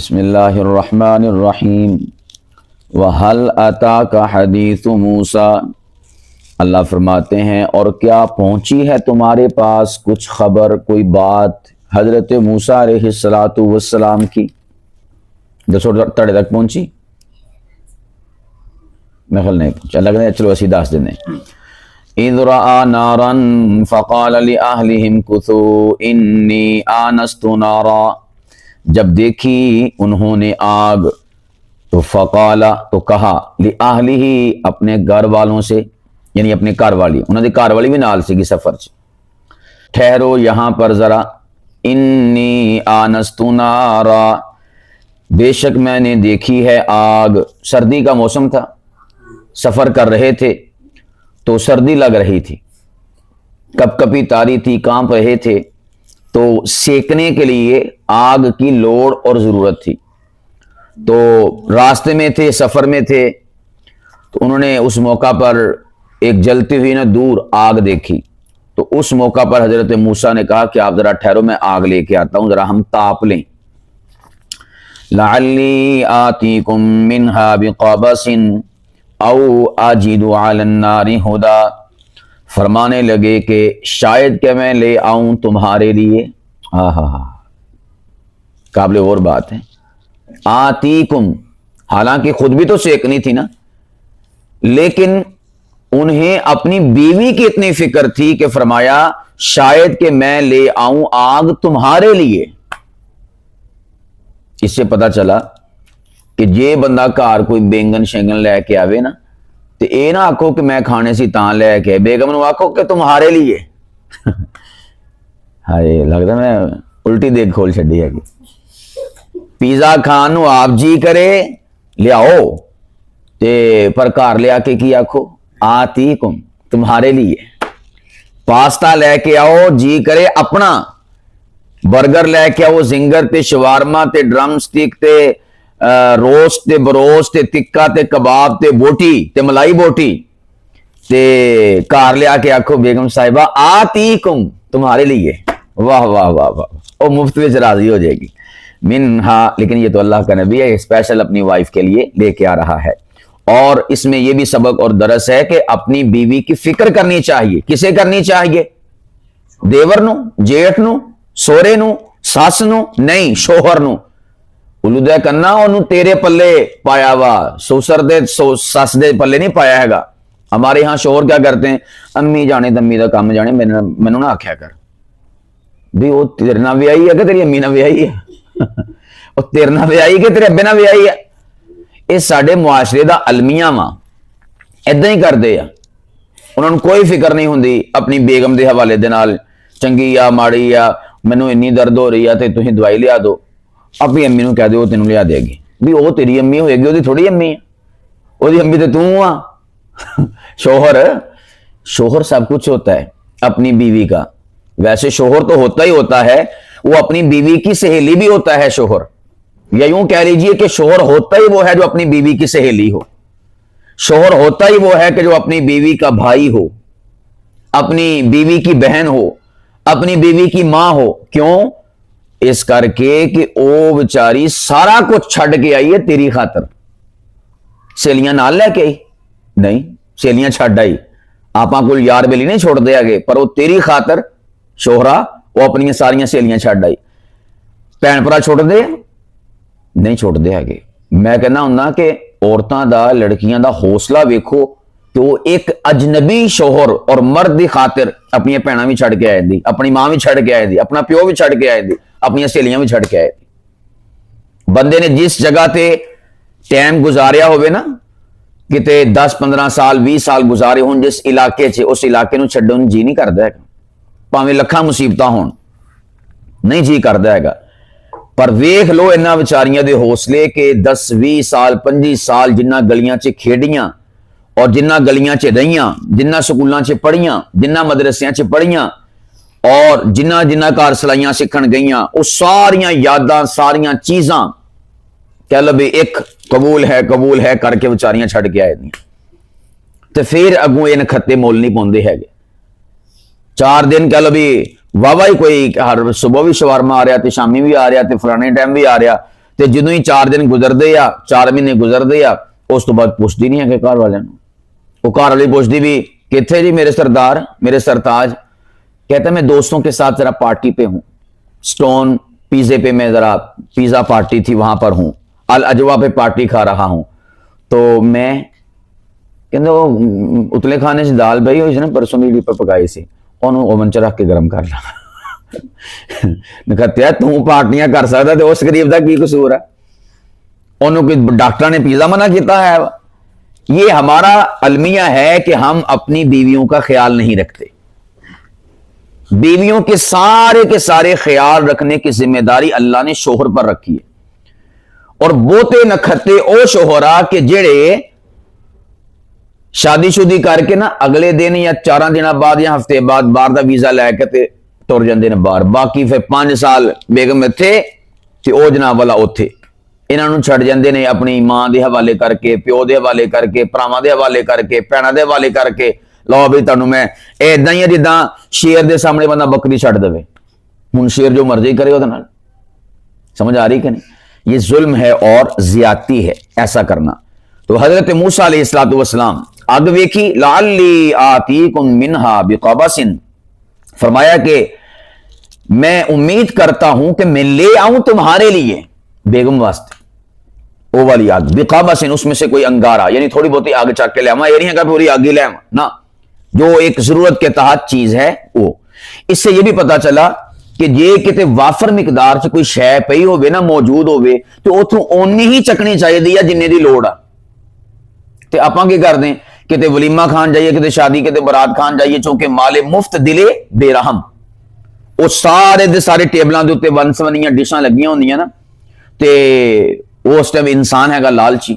بسم اللہ الرحمن الرحیم وَهَلْ أَتَاكَ حَدِيثُ مُوسَىٰ، اللہ فرماتے ہیں اور کیا پہنچی ہے تمہارے پاس کچھ خبر، کوئی بات حضرت موسیٰ علیہ السلام کی؟ دسو تڑے تک پہنچی؟ میں خیال نہیں پہنچا، لگ رہا ہے چلو اسی داس دینے۔ اِذْ رَأَىٰ نَارًا فَقَالَ لِأَهْلِهِمْ كُثُوا إِنِّي آنَسْتُ نَارًا، جب دیکھی انہوں نے آگ تو فقالا تو کہا لِأَهْلِهِ اپنے گھر والوں سے، یعنی اپنے گھر والی، انہوں نے گھر والی بھی نال سی سفر چ، ٹھہرو یہاں پر ذرا، انی آنست نارا، بے شک میں نے دیکھی ہے آگ۔ سردی کا موسم تھا، سفر کر رہے تھے تو سردی لگ رہی تھی، کپ کپی تاری تھی، کانپ رہے تھے، تو سیکنے کے لیے آگ کی لوڑ اور ضرورت تھی۔ تو راستے میں تھے، سفر میں تھے، تو انہوں نے اس موقع پر ایک جلتی ہوئی نا دور آگ دیکھی، تو اس موقع پر حضرت موسیٰ نے کہا کہ آپ ذرا ٹھہرو، میں آگ لے کے آتا ہوں، ذرا ہم تاپ لیں۔ لعلی آتیکم منہا بقبس او اجد علی النار ہدا، فرمانے لگے کہ شاید کہ میں لے آؤں تمہارے لیے، قابل غور بات ہے، آتیکم، حالانکہ خود بھی تو سیکنی تھی نا، لیکن انہیں اپنی بیوی کی اتنی فکر تھی کہ فرمایا شاید کہ میں لے آؤں آگ تمہارے لیے۔ اس سے پتا چلا کہ جے بندہ کار کوئی بینگن شینگن لے کے آوے نا، تو اے نہ آکھو کہ میں کھانے سی تاں لے کے، بیگم نو آکھو کہ تمہارے لیے۔ ہائے لگتا میں الٹی دیکھ کھول چھڈی ہے کہ پیزا کھان نو آپ جی کرے لیاؤ، تے پر کار لے آ کے کی آکھو آتیکم، تمہارے لیے۔ پاستا لے کے آؤ جی کرے اپنا، برگر لے کے آؤ، زنگر تے شوارما تے ڈرم سٹک تے روسٹ تے بروسٹ تے تکا تے کباب تے بوٹی تے ملائی بوٹی، تے کار لے آ کے آکھو بیگم صاحبہ آتیکم، تمہارے لیے۔ واہ واہ واہ واہ، او مفت میں راضی ہو جائے گی۔ منہا، لیکن یہ تو اللہ کا نبی ہے، اسپیشل اپنی وائف کے لیے لے کے آ رہا ہے۔ اور اس میں یہ بھی سبق اور درس ہے کہ اپنی بیوی کی فکر کرنی چاہیے۔ کسے کرنی چاہیے؟ دیور نو، جیٹھ نو، سورے نو، ساس نو نہیں، شوہر نو۔ اولودہ کرنا انہوں تیرے پلے پایا وا، سسر دے ساس دے پلے نہیں پایا ہے گا۔ ہمارے ہاں شوہر کیا کرتے ہیں، امی جانے دمی دا کام جانے، میں نہ آکھیا کر بھی وہ تیرے نہ بھی آئی ہے کہ تیری امی نہ بھی آئی ہے، وہ تیرے نہ بھی آئی کہ تیرے ابے نہ بھی آئی ہے۔ یہ ساڈے معاشرے دا المیہ وا، ادھا ہی کرتے ہیں، انہوں نے کوئی فکر نہیں ہوندی اپنی بیگم دے حوالے دے نال، چنگی یا ماڑی یا مینوں انی درد ہو رہی ہے تے تسی دوائی لیا دو، اپنی امی نو کہہ دو تینوں لیا دے گی، بھی وہ تیری امی ہوئے گی، وہ دی تھوڑی امی ہے، وہ دی امی تے تو آ۔ شوہر سب کچھ ہوتا ہے اپنی بیوی کا، ویسے شوہر تو ہوتا ہی ہوتا ہے، وہ اپنی بیوی کی سہیلی بھی ہوتا ہے شوہر، یا یوں کہہ لیجئے کہ شوہر ہوتا ہی وہ ہے جو اپنی بیوی کی سہیلی ہو، شوہر ہوتا ہی وہ ہے کہ جو اپنی بیوی کا بھائی ہو، اپنی بیوی کی بہن ہو، اپنی بیوی کی ماں ہو۔ کیوں؟ اس کر کے کہ او بیچاری سارا کچھ چھڈ کے آئی ہے تیری خاطر۔ سہیلیاں نال لے کے آئی نہیں، سہیلیاں چھڈ آئی، آپاں کول یار بیلی نہیں چھوڑ دے آگے، پر وہ تیری خاطر شوہرا وہ اپنی ساریاں سہیلیاں چھڈ آئی۔ بھین بھرا چھوڑ دے نہیں چھوڑ دے آگے۔ میں کہنا ہوں کہ عورتاں دا، لڑکیاں دا حوصلہ ویکھو کہ وہ ایک اجنبی شوہر اور مرد دی خاطر اپنی بھیناں بھی چھڑ کے آئے دی، اپنی ماں بھی چھڑ کے آئے دی، اپنا پیو بھی چھڑ کے آئے دی، اپنی سہیلیاں بھی چھڑ کے آئے دی۔ بندے نے جس جگہ تے ٹائم گزاریا ہوئے نا، کتے 10-15 سال 20 سال گزارے ہون جس علاقے چ، اس علاقے نو چھڈن جی نہیں کردا ہے، پاویں لکھاں مصیبتاں ہون نہیں جی کردا ہے گا۔ پر ویکھ لو انہاں بیچاریاں دے حوصلے کہ 10-20 سال 25 سال جنہ گلیاں چ کھیڈیاں اور جنہ گلیاں چ رہیاں، جنہ سکولاں چ پڑھیاں، جنہ مدرسیاں چ پڑھیاں، اور جنہ کار سلائیاں سکھن گئیاں، وہ ساریاں یاداں، ساریاں چیزاں کہہ لو بھی ایک قبول ہے کر کے بیچاریاں چھڑ کے آئے دیں، تو پھر اگوں ان خطے مول نہیں پوندے ہے گے۔ 4 دن کہہ لو بھی واہ ہی کوئی، ہر صبح بھی شوارما آ رہا تے شامی بھی آ رہا تے فلانے ٹائم بھی آ رہا، تے جدوں ہی 4 دن گزردے یا 4 مہینے گزردے یا اس تو بعد پوچھتی نہیں ہے کہ گھر والے وہ گھر والی پوچھتی بھی کتنے جی میرے سردار میرے سرتاج. کہتا ہے میں دوستوں کے ساتھ ذرا پارٹی پہ ہوں, سٹون پیزے پہ میں ذرا پیزا پارٹی تھی وہاں پر ہوں, الاجوا پہ پارٹی کھا رہا ہوں. تو میں کہتے وہ اتلے کھانے سے دال بھائی ہوئی سی نا پرسوں بھی پکائی سی انہوں اوون چ رکھ کے گرم کر لا. کہتے ہیں تو پارٹیاں کر سکتا تو اس غریب کا کی قصور ہے, انہوں کوئی ڈاکٹر نے پیزا منع کیتا ہے. یہ ہمارا المیہ ہے کہ ہم اپنی بیویوں کا خیال نہیں رکھتے. بیویوں کے سارے خیال رکھنے کی ذمہ داری اللہ نے شوہر پر رکھی ہے. اور بوتے نکھتے او شوہرا کہ جڑے شادی شدی کر کے نا اگلے دن یا 4 دن بعد یا ہفتے بعد باہر دا ویزا لے کے تے ٹر جاندے نے باہر, باقی پھر 5 سال بیگم اتھے تے او جناب والا اوتھے. انہاں نوں چھڈ جاندے نے اپنی ماں دے حوالے کر کے, پیو دے حوالے کر کے, پراواں دے حوالے کر کے, بھیناں دے حوالے کر کے. لو بھی تانوں میں ایداں ہی جداں شیر دے سامنے بندہ بکری چھڈ دے, ہن شیر جو مرضی کرے اودے نال. سمجھ آ رہی کہ نہیں؟ یہ ظلم ہے اور زیادتی ہے ایسا کرنا. تو حضرت موسیٰ علیہ الصلوۃ والسلام اگ ویکھی لعلی آتیکم منہا بقبس, فرمایا کہ میں امید کرتا ہوں کہ میں لے آؤں تمہارے لیے بیگم واسطے وہ والی آگ بقبس, اس میں سے کوئی انگارہ, یعنی تھوڑی بہت آگ چک کے لے آواں, یہ نہیں ہے کہ پوری آگ ہی لے آواں نا, جو ایک ضرورت کے تحت چیز ہے وہ. اس سے یہ بھی پتا چلا کہ یہ کتے وافر مقدار سے کوئی شے پئی ہوے نا موجود ہوے تو اتوں اونی ہی چکنی چاہیے جننے دی لوڑ آ. تے آپاں کی کر دیں کتے ولیمہ کھان جائیے, کتے شادی, کتے برات کھان جائیے, چونکہ مال مفت دلے بے رحم. وہ سارے دے سارے ٹیبلاں دے اوتے ون سونیاں ڈشاں لگیاں ہوندیاں نا, تے اس ٹائم انسان ہے گا لالچی,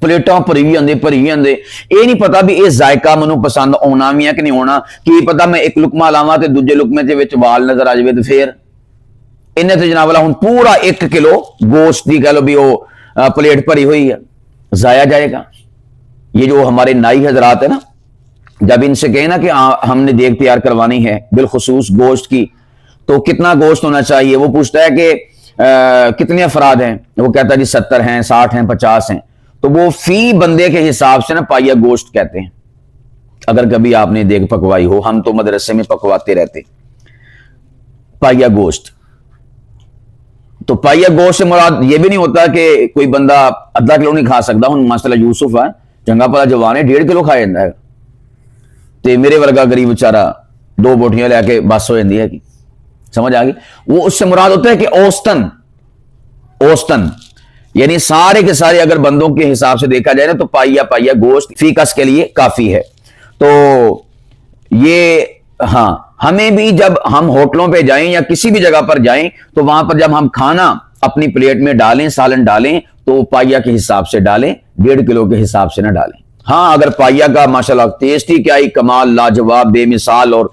پلیٹاں بھری آندے. یہ نہیں پتا بھی یہ ذائقہ منوں پسند آنا بھی ہے کہ نہیں ہونا, کی پتا میں ایک لقمہ لاواں تے دوجے لقمے دے وچ وال نظر آ جائے تو پھر انہیں تو جناب والا ہن پورا 1 کلو گوشت دی کہہ لو بھی وہ پلیٹ بھری ہوئی ہے, ضائع جائے گا. یہ جو ہمارے نائی حضرات ہیں نا, جب ان سے کہیں نا کہ ہم نے دیگ تیار کروانی ہے بالخصوص گوشت کی, تو کتنا گوشت ہونا چاہیے, وہ پوچھتا ہے کہ کتنے افراد ہیں, وہ کہتا ہے جی 70 ہیں, 60 ہیں, 50 ہیں. تو وہ فی بندے کے حساب سے نا پائیا گوشت کہتے ہیں. اگر کبھی آپ نے دیگ پکوائی ہو, ہم تو مدرسے میں پکواتے رہتے, پائیا گوشت. تو پائیا گوشت سے مراد یہ بھی نہیں ہوتا کہ کوئی بندہ آدھا کلو نہیں کھا سکتا. ہوں ماشاء اللہ یوسف ہے چنگا پلا جوان ہے, 1.5 کلو کھا جاتا ہے, تے میرے ورگا غریب بیچارہ 2 بوٹیاں لے کے بس ہو جاتی ہے. کہ سمجھ آ گئی؟ وہ اس سے مراد ہوتا ہے کہ اوسطن یعنی سارے کے سارے اگر بندوں کے حساب سے دیکھا جائے نا تو پائیا گوشت فی کس کے لیے کافی ہے. تو یہ ہاں, ہمیں بھی جب ہم ہوٹلوں پہ جائیں یا کسی بھی جگہ پر جائیں تو وہاں پر جب ہم کھانا اپنی پلیٹ میں ڈالیں, سالن ڈالیں, تو پائیا کے حساب سے ڈالیں, 1.5 کلو کے حساب سے نہ ڈالیں. ہاں اگر پائیا کا ماشاءاللہ ٹیسٹی کیا ہی کمال لاجواب بے مثال اور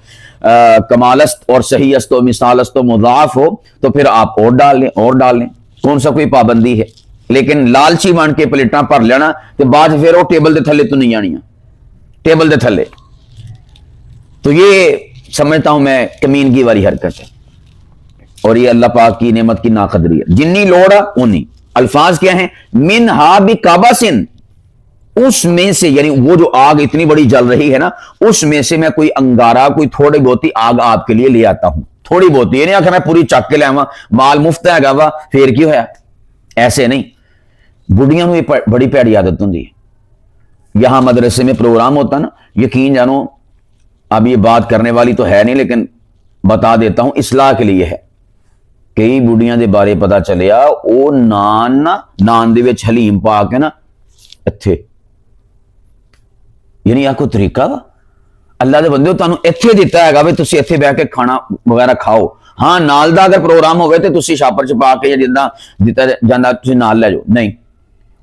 کمال است اور صحیح است و مثال است و مضاعف ہو تو پھر آپ اور ڈال لیں, کون سا کوئی پابندی ہے. لیکن لالچی بن کے پلیٹاں بھر لینا تو بعد پھر وہ ٹیبل دے تھلے تو نہیں آنیاں, ٹیبل دے تھلے. تو یہ سمجھتا ہوں میں کمینگی والی حرکت ہے, اور یہ اللہ پاک کی نعمت کی ناقدری ہے. جنی لوڑ ہے اونی. الفاظ کیا ہیں؟ منہا بقبسن, اس میں سے, یعنی وہ جو آگ اتنی بڑی جل رہی ہے نا, اس میں سے میں کوئی انگارہ, کوئی تھوڑی بہتی آگ آپ کے لیے لے آتا ہوں. تھوڑی بہتی, یہ نہیں آخر میں پوری چک کے لے آواں, مال مفت ہے گا پھر کی ہویا, ایسے نہیں. بڑھیاں میں بڑی پیڑی عادت ہوندی ہے. یہاں مدرسے میں پروگرام ہوتا نا, یقین جانو اب یہ بات کرنے والی تو ہے نہیں لیکن بتا دیتا ہوں اصلاح کے لیے ہے. کئی بڑھیاں دے بارے پتا چلیا او نان دے وچ حلیم پا کے نا اتھے, یعنی آپ کو طریقہ وا اللہ دے بندے تانوں ایتھے دیتا ہے گا بھی تسی ایتھے بیٹھ کے کھانا وغیرہ کھاؤ. ہاں نال دا اگر پروگرام ہوئے تو تسی شاپر چ پا کے یا جداں دتا جاندا تسی نال لے جاؤ, نہیں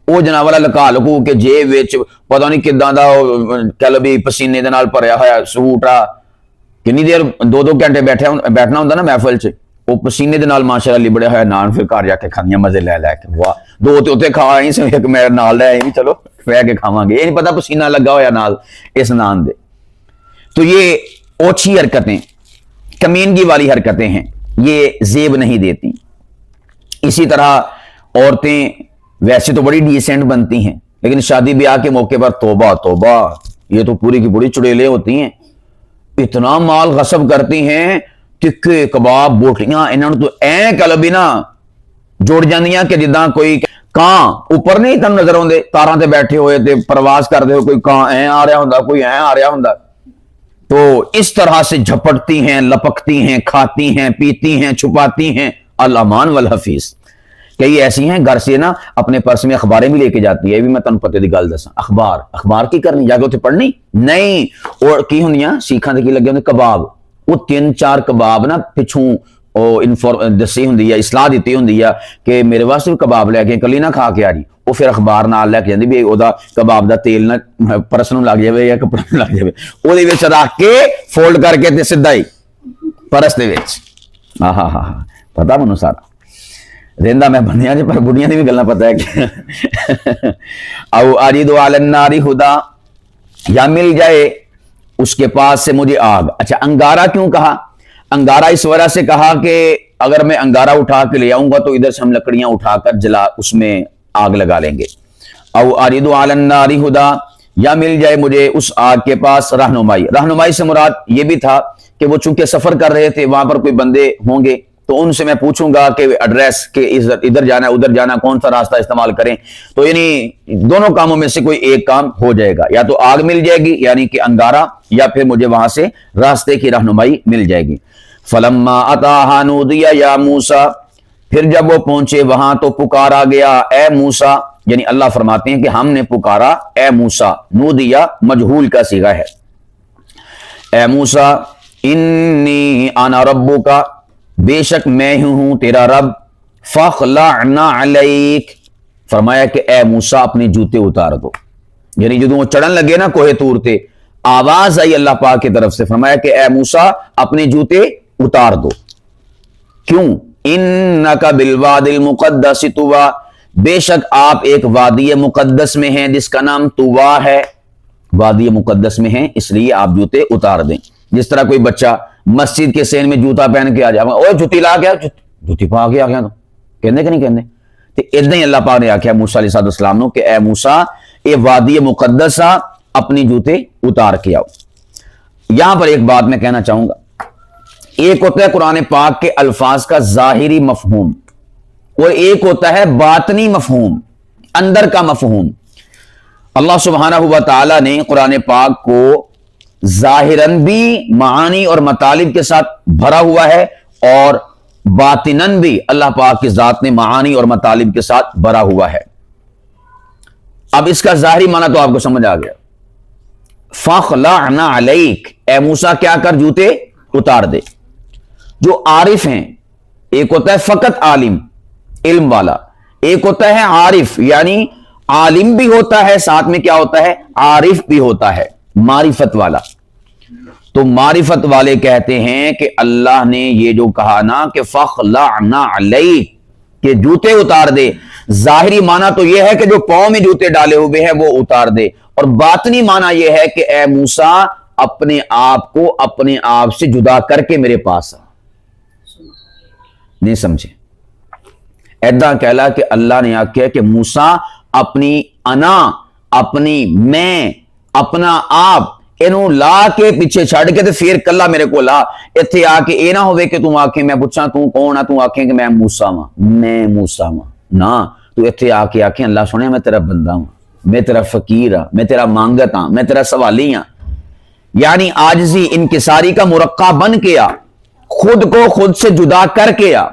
وہ جناب والا لکا لکو کہ جیب وچ پتہ نہیں کداں دا کہہ لو بھی پسینے دے نال بھریا ہویا سوٹ آ, کنی دیر 2 گھنٹے بیٹھنا ہوندا نا محفل چ, وہ پسینے دے نال ماشاءاللہ لبڑیا ہویا نان, پھر گھر جا کے کھانیاں مزے لے کے, واہ 2 تے اوتے کھا آئی سے ایک میں نال لے آئی, چلو بہ کے کھاواں گے. یہ نہیں پتہ پسینہ لگا ہویا نال اس نان دے. تو یہ اوچھی حرکتیں, کمینگی والی حرکتیں ہیں, یہ زیب نہیں دیتی. اسی طرح عورتیں ویسے تو بڑی ڈیسنٹ بنتی ہیں لیکن شادی بیاہ کے موقع پر توبہ توبہ، یہ تو پوری کی پوری چڑیلیں ہوتی ہیں، اتنا مال غصب کرتی ہیں، ٹکے کباب بوٹیاں انہوں نے تو این کلبی نا جوڑ جاندیاں کہ جداں کوئی کان اوپر نہیں تن نظر آندے، تاراں تے بیٹھے ہوئے تے پرواز کردے ہو، کوئی کان این آ رہا ہوندا، کوئی این آ رہا ہوندا، تو اس طرح سے جھپٹتی ہیں، لپکتی ہیں، کھاتی ہیں، پیتی ہیں، چھپاتی ہیں، الامان والحفیظ۔ کئی ایسی ہیں گھر سے نا اپنے پرس میں اخباریں بھی لے کے جاتی ہے، یہ بھی میں تنوں پتے دی گل دساں، اخبار کی کرنی جا کے اتنے پڑھنی نہیں، اور کی ہوندیاں سیکھاں تے کی لگے ہوندے کباب، وہ 3-4 کباب نا پچھوں دسی ہوندی ہے، اصلاح دیتی ہوندی ہے کہ میرے واسطے بھی کباب لے کے کلی نہ کھا کے آ جی، وہ پھر اخبار نال لے کے جاندی بھی او دا کباب دا تیل نہ پرس نوں لگ جاوے یا کپڑے نوں لگ جاوے، او دے وچ رکھ کے فولڈ کر کے تے سیدھا ہی پرس دے وچ۔ پتہ منوں سارا رہندا میں بنیا جی، پر بڑھیاں دی بھی گلاں پتہ ہے کہ او اجد علی النار ہدا، یا مل جائے اس کے پاس سے مجھے آگ۔ اچھا انگارہ کیوں کہا؟ انگارہ اس وجہ سے کہا کہ اگر میں انگارہ اٹھا کے لے آؤں گا تو ادھر سے ہم لکڑیاں اٹھا کر جلا اس میں آگ لگا لیں گے۔ او اجد علی النار ہدا، یا مل جائے مجھے اس آگ کے پاس رہنمائی۔ رہنمائی سے مراد یہ بھی تھا کہ وہ چونکہ سفر کر رہے تھے، وہاں پر کوئی بندے ہوں گے تو ان سے میں پوچھوں گا کہ ایڈریس کہ ادھر جانا ہے ادھر جانا، کون سا راستہ استعمال کریں، تو یعنی دونوں کاموں میں سے کوئی ایک کام ہو جائے گا، یا تو آگ مل جائے گی یعنی کہ انگارہ، یا پھر مجھے وہاں سے راستے کی رہنمائی مل جائے گی۔ فلما اتاہا نودی یا موسیٰ، پھر جب وہ پہنچے وہاں تو پکارا گیا اے موسیٰ، یعنی اللہ فرماتے ہیں کہ ہم نے پکارا اے موسیٰ، نودیا مجہول کا صیغہ ہے، اے موسیٰ انی انا ربک، بے شک میں ہوں تیرا رب، فاخلعنا علیک، فرمایا کہ اے موسیٰ اپنے جوتے اتار دو، یعنی جدوں وہ چڑھن لگے نا کوہ طور تے آواز آئی اللہ پاک کی طرف سے، فرمایا کہ اے موسیٰ اپنے جوتے اتار دو، کیوں؟ انک بالواد المقدس طویٰ، بے شک آپ ایک وادی مقدس میں ہیں جس کا نام طویٰ ہے، وادی مقدس میں ہیں اس لیے آپ جوتے اتار دیں۔ جس طرح کوئی بچہ مسجد کے سین میں جوتا پہن کے آ جائے، اوے جوتی لا گیا، جوتی پا کے آ گیا، تو کہندے کہ نہیں کہندے؟ تو ادھر ہی اللہ پاک نے آخیا موسیٰ علیہ السلام نو کہ اے موسیٰ یہ وادی مقدس آ، اپنی جوتے اتار کے آؤ۔ یہاں پر ایک بات میں کہنا چاہوں گا، ایک ہوتا ہے قرآن پاک کے الفاظ کا ظاہری مفہوم اور ایک ہوتا ہے باطنی مفہوم، اندر کا مفہوم۔ اللہ سبحانہ و تعالی نے قرآن پاک کو ظاہراً بھی معانی اور مطالب کے ساتھ بھرا ہوا ہے اور باطناً بھی اللہ پاک کی ذات نے معانی اور مطالب کے ساتھ بھرا ہوا ہے۔ اب اس کا ظاہری معنی تو آپ کو سمجھ آ گیا، فاخلعنا علیک، اے موسیٰ کیا کر جوتے اتار دے۔ جو عارف ہیں، ایک ہوتا ہے فقط عالم علم والا، ایک ہوتا ہے عارف یعنی عالم بھی ہوتا ہے ساتھ میں کیا ہوتا ہے عارف بھی ہوتا ہے، معرفت والا۔ تو معرفت والے کہتے ہیں کہ اللہ نے یہ جو کہا نا کہ فاخلعنا علیک کہ جوتے اتار دے، ظاہری معنی تو یہ ہے کہ جو پاؤں میں جوتے ڈالے ہوئے ہیں وہ اتار دے، اور باطنی معنی یہ ہے کہ اے موسیٰ اپنے آپ کو اپنے آپ سے جدا کر کے میرے پاس آ۔ نہیں سمجھے؟ ایدہ کہلا کہ اللہ نے آکھیا کہ موسیٰ اپنی انا، اپنی میں، اپنا آپ انہوں لا کے پیچھے چھڑ کے پھر کلا میرے کو لا، اتھے آ کے اے نہ ہوئے کہ تم آکھیں میں پوچھاں تو کون ہے، تم آکھیں کہ میں موسیٰ ہوں، میں موسیٰ ہوں، نا تو اتھے آ کے آکھیں اللہ سنے میں تیرا بندہ ہوں، میں تیرا فقیر ہوں، میں تیرا مانگت ہوں، میں تیرا سوالی ہوں، یعنی عاجزی انکساری کا مرقع بن کے آ، خود کو خود سے جدا کر کے آ،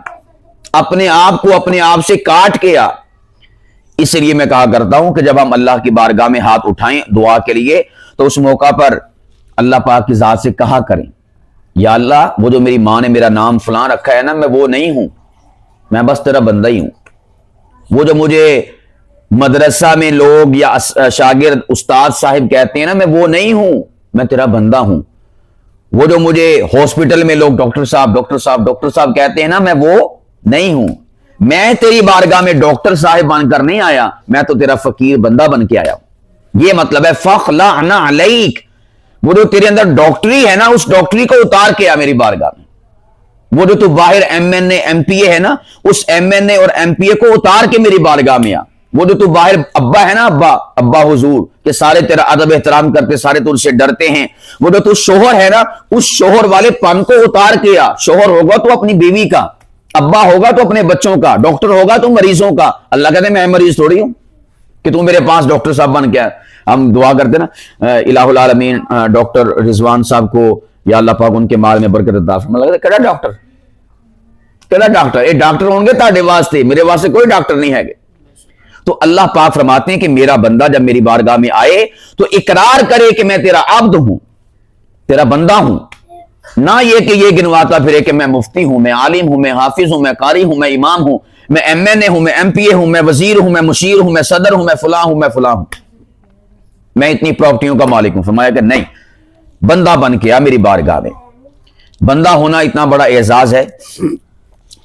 اپنے آپ کو اپنے آپ سے کاٹ کے آ۔ اس لیے میں کہا کرتا ہوں کہ جب ہم اللہ کی بارگاہ میں ہاتھ اٹھائیں دعا کے لیے تو اس موقع پر اللہ پاک کی ذات سے کہا کریں یا اللہ وہ جو میری ماں نے میرا نام فلاں رکھا ہے نا میں وہ نہیں ہوں، میں بس تیرا بندہ ہی ہوں، وہ جو مجھے مدرسہ میں لوگ یا شاگرد استاد صاحب کہتے ہیں نا میں وہ نہیں ہوں، میں تیرا بندہ ہوں، وہ جو مجھے ہاسپٹل میں لوگ ڈاکٹر صاحب ڈاکٹر صاحب ڈاکٹر صاحب کہتے ہیں نا میں وہ نہیں ہوں، میں تیری بارگاہ میں ڈاکٹر صاحب بن کر نہیں آیا، میں تو تیرا فقیر بندہ بن کے آیا ہوں۔ یہ مطلب ہے فاخلعنا علیک، وہ جو تیرے اندر ڈاکٹری ہے نا اس ڈاکٹری کو اتار کے آ میری بارگاہ میں، وہ جو تو باہر M N A M P A ہے نا, اس ایم این اے اور ایم پی اے کو اتار کے میری بارگاہ میں آ. وہ جو تو باہر ابا ہے نا, ابا حضور کہ سارے تیرا ادب احترام کرتے, سارے تو ان سے ڈرتے ہیں, وہ جو تو شوہر ہے نا, اس شوہر والے پن کو اتار کے آ. شوہر ہوگا تو اپنی بیوی کا, ابا ہوگا تو اپنے بچوں کا, ڈاکٹر ہوگا تو مریضوں کا. اللہ کہتے ہیں میں مریض تھوڑی ہوں کہ تم میرے پاس ڈاکٹر صاحب بن کے. ہم دعا کرتے نا الہ العالمین ڈاکٹر رضوان صاحب کو یا اللہ پاک ان کے مال میں برکت عطا فرمائے. کہڑا ڈاکٹر, کہڑا ڈاکٹر, یہ ڈاکٹر ہوں گے تاڑے واسطے, میرے واسطے کوئی ڈاکٹر نہیں ہے. تو اللہ پاک فرماتے ہیں کہ میرا بندہ جب میری بارگاہ میں آئے تو اقرار کرے کہ میں تیرا عبد ہوں, تیرا بندہ ہوں, نہ یہ کہ یہ گنواتا پھرے کہ میں مفتی ہوں, میں عالم ہوں, میں حافظ ہوں, میں قاری ہوں, میں امام ہوں, میں ایم این اے ہوں, میں ایم پی اے ہوں, میں وزیر ہوں, میں مشیر ہوں, میں صدر ہوں, میں فلاں ہوں, میں فلاں ہوں, میں اتنی پراپرٹیوں کا مالک ہوں. فرمایا کہ نہیں, بندہ بن کے آ میری بارگاہ میں. بندہ ہونا اتنا بڑا اعزاز ہے.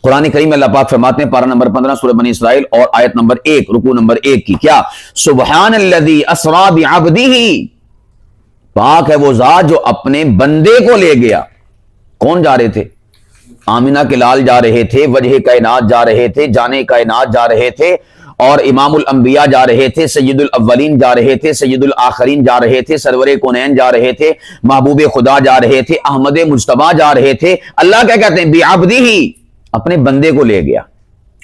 قرآن کریم میں اللہ پاک فرماتے ہیں پارہ نمبر 15 سورہ بنی اسرائیل اور آیت نمبر 1 رکوع نمبر 1 کی, کیا سبحان الذی اسریٰ بعبدہ, پاک ہے وہ ذات جو اپنے بندے کو لے گیا. کون جا رہے تھے؟ آمینہ کے لال جا رہے تھے, وجہ کائنات جا رہے تھے, جانے کائنات جا رہے تھے, اور امام الانبیاء جا رہے تھے, سید الاولین جا رہے تھے, سید الاخرین جا رہے تھے, سرور کونین جا رہے تھے, محبوب خدا جا رہے تھے, احمد مجتبیٰ جا رہے تھے. اللہ کیا کہتے ہیں؟ بعبدہ, اپنے بندے کو لے گیا.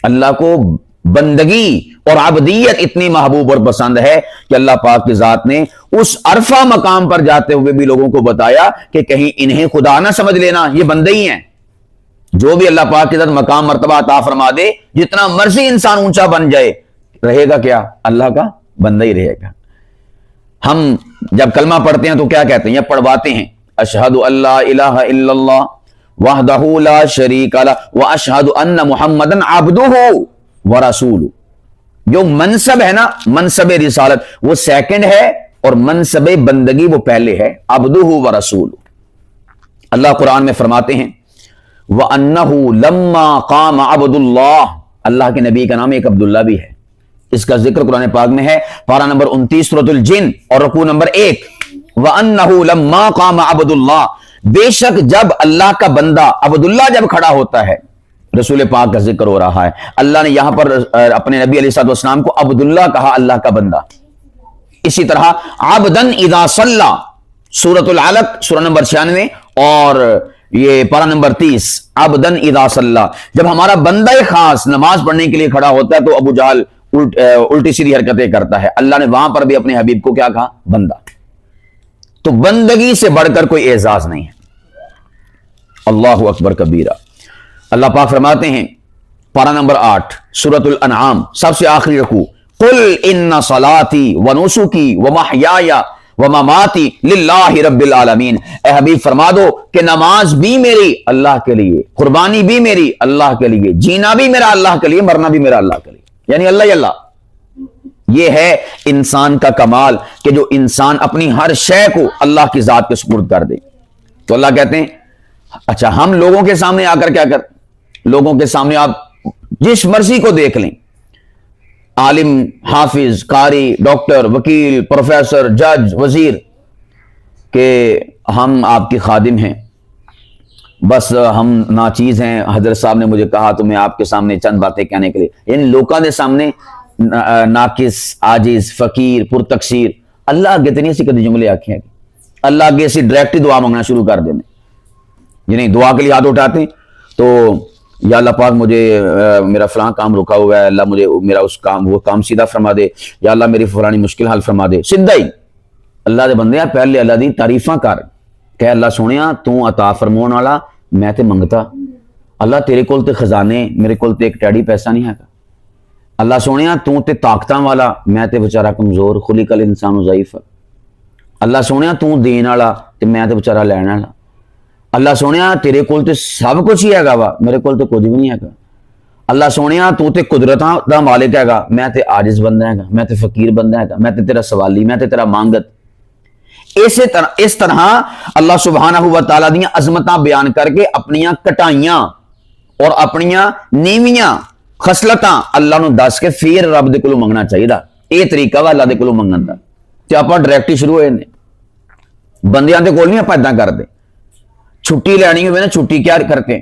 اللہ کو بندگی اور عبدیت اتنی محبوب اور پسند ہے کہ اللہ پاک کی ذات نے اس عرفہ مقام پر جاتے ہوئے بھی لوگوں کو بتایا کہ کہیں انہیں خدا نہ سمجھ لینا, یہ بندے ہی ہیں. جو بھی اللہ پاک کی ذات مقام مرتبہ عطا فرما دے, جتنا مرضی انسان اونچا بن جائے, رہے گا کیا؟ اللہ کا بندہ ہی رہے گا. ہم جب کلمہ پڑھتے ہیں تو کیا کہتے ہیں یا پڑھواتے ہیں؟ اشہد اللہ الہ الا اللہ وحدہ لا شریک لہ واشہد ان محمدًا عبدہ ورسولہ. جو منصب ہے نا, منصب رسالت, وہ سیکنڈ ہے, اور منصب بندگی وہ پہلے ہے, عبدہ ورسولہ. اللہ قرآن میں فرماتے ہیں وَأَنَّهُ لَمَّا قَامَ عَبْدُ اللَّهِ, اللہ کے نبی کا نام ایک عبداللہ بھی ہے. اس کا ذکر قرآن پاک میں ہے پارہ نمبر 29 سورۃ الجن اور رکوع نمبر 1. وَأَنَّهُ لَمَّا قَامَ عَبْدُ اللَّهِ, بے شک جب اللہ کا بندہ عبداللہ جب کھڑا ہوتا ہے, رسول پاک کا ذکر ہو رہا ہے. اللہ نے یہاں پر اپنے نبی علیہ الصلوۃ والسلام کو عبداللہ کہا, اللہ کا بندہ. اسی طرح عبدًا اذا صلی, سورۃ العلق سورہ نمبر 96 اور یہ پارہ نمبر 30, عبدًا اذا صلی, جب ہمارا بندہ خاص نماز پڑھنے کے لیے کھڑا ہوتا ہے تو ابو جہل الٹی سیدھی حرکتیں کرتا ہے. اللہ نے وہاں پر بھی اپنے حبیب کو کیا کہا؟ بندہ. تو بندگی سے بڑھ کر کوئی اعزاز نہیں ہے. اللہ اکبر کبیرہ. اللہ پاک فرماتے ہیں پارہ نمبر 8 سورۃ الانعام سب سے آخری رکوع, قل ان صلاتی ونسکی ومحیای ومماتی للہ رب العالمین. اے حبیب فرما دو کہ نماز بھی میری اللہ کے لیے, قربانی بھی میری اللہ کے لیے, جینا بھی میرا اللہ کے لیے, مرنا بھی میرا اللہ کے لیے, یعنی اللہ ہی اللہ. یہ ہے انسان کا کمال کہ جو انسان اپنی ہر شے کو اللہ کی ذات کے سپرد کر دے. تو اللہ کہتے ہیں اچھا ہم لوگوں کے سامنے آ کر کیا کر, لوگوں کے سامنے آپ جس مرضی کو دیکھ لیں, عالم, حافظ, قاری, ڈاکٹر, وکیل, پروفیسر, جج, وزیر, کہ ہم آپ کی خادم ہیں, بس ہم ناچیز ہیں, حضرت صاحب نے مجھے کہا تو میں آپ کے سامنے چند باتیں کہنے کے لیے. یعنی لوکاں دے سامنے ناقص, عاجز, فقیر, پرتقصیر. اللہ اگے تے نہیں اسی کدی جملے آکھے, اللہ اگے اسی ڈائریکٹ دعا مانگنا شروع کر دینے. یعنی دعا کے لیے ہاتھ اٹھاتے ہیں تو یا اللہ پاک مجھے میرا فلاں کام رکا ہوا ہے, اللہ مجھے میرا اس کام وہ کام سیدھا فرما دے, یا اللہ میری فلانی مشکل حل فرما دے. سیدھا ہی اللہ دے بندے پہلے اللہ دی تعریفاں کر, کہ اللہ سونیا تو عطا فرماون والا, میں تے منگتا. اللہ تیرے کول تے خزانے, میرے کول تے ایک ٹیڑی پیسہ نہیں ہے. اللہ سونیا تو تے طاقتاں والا, میں تے بیچارہ کمزور, خلق الانسان ضعیف. اللہ سونیا تو دین والا تے میں تے بیچارہ لین والا. اللہ سونیا تیرے کول تے سب کچھ ہی ہے وا, میرے کول تے کچھ بھی نہیں ہے. اللہ سونیا تو تے قدرتاں دا مالک ہے گا, میں تے عاجز بندہ ہے گا, میں تے فقیر بندہ ہے گا, میں تے تیرا سوالی, میں تے تیرا مانگت. اس طرح اللہ سبحانہ و تعالیٰ دیاں عظمتاں بیان کر کے اپنیاں کٹائیاں اور اپنیاں نیویاں خصلتاں اللہ نو دس کے پھر رب دے کولوں منگنا چاہیے. یہ طریقہ وا اللہ دے کولوں منگن دا. تے آپاں ڈائریکٹ ہی شروع ہوئے نے, بندیاں دے کول نہیں آپاں اداں کردے. چھٹی لینی ہوئے نا, چھٹی کیا کرتے ہیں,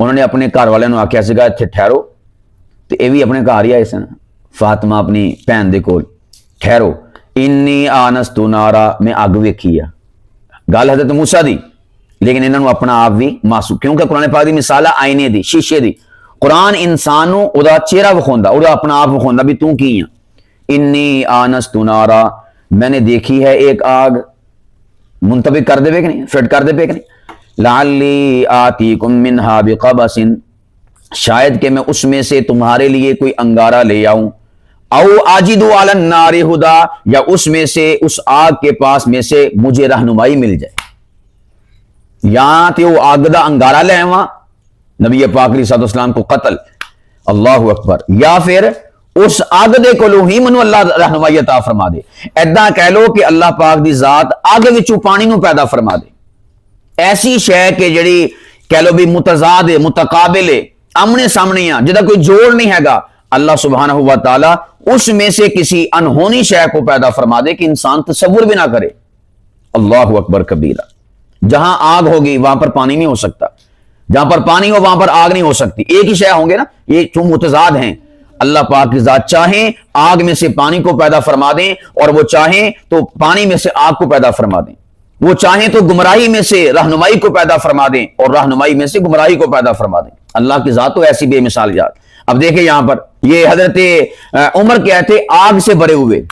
انہوں نے اپنے گھر والوں آخیا سا اتنے ٹھہرو، تو یہ بھی اپنے گھر ہی آئے سن، فاطمہ اپنی بھن دے کول، ٹھہرو انی آنست نارا، میں اگ ویکھی آ، گل حضرت موسیٰ دی، لیکن انہوں نے اپنا آپ بھی معصوم، کیونکہ قرآن پاک دی مثال ہے آئینے دی، شیشے دی، قرآن انسان نو او دا چہرہ وکھاوندا، او دا اپنا آپ وکھاوندا بھی تو کی ہیں۔ انی آنست نارا، میں نے دیکھی ہے ایک آگ، منطبق کر دے پے کہ نہیں، فٹ کر دے پے کہ نہیں، لعلی آتیکم منہا بقبس، شاید کہ میں اس میں سے تمہارے لیے کوئی انگارہ لے آؤں، او آجد علی النار ہدا، یا اس میں سے اس آگ کے پاس میں سے مجھے رہنمائی مل جائے، یا تے وہ آگ دا انگارہ لے آواں نبی پاک علیہ السلام کو قتل، اللہ اکبر، یا پھر اس آگ دے کولوں ہی منو اللہ رہنمائی عطا فرما دے، ایداں کہہ لو کہ اللہ پاک دی ذات آگ وچوں پانی نو پیدا فرما دے، ایسی شے کہ جڑی کہہ لو بھی متضاد ہے، متقابل ہے، آمنے سامنے جدا کوئی جوڑ نہیں ہے گا، اللہ سبحانہ و تعالی اس میں سے کسی انہونی شے کو پیدا فرما دے کہ انسان تصور بھی نہ کرے، اللہ اکبر کبیرہ۔ جہاں آگ ہوگی وہاں پر پانی نہیں ہو سکتا، جہاں پر پانی ہو وہاں پر آگ نہیں ہو سکتی، ایک ہی شے ہوں گے نا، یہ چون متضاد ہیں۔ اللہ پاک کی ذات چاہیں آگ میں سے پانی کو پیدا فرما دیں، اور وہ چاہیں تو پانی میں سے آگ کو پیدا فرما دیں، وہ چاہیں تو گمراہی میں سے رہنمائی کو پیدا فرما دیں، اور رہنمائی میں سے گمراہی کو پیدا فرما دیں۔ اللہ کی ذات تو ایسی بے مثال ذات۔ اب دیکھیں یہاں پر یہ حضرت عمر کہتے آگ سے بھرے ہوئے،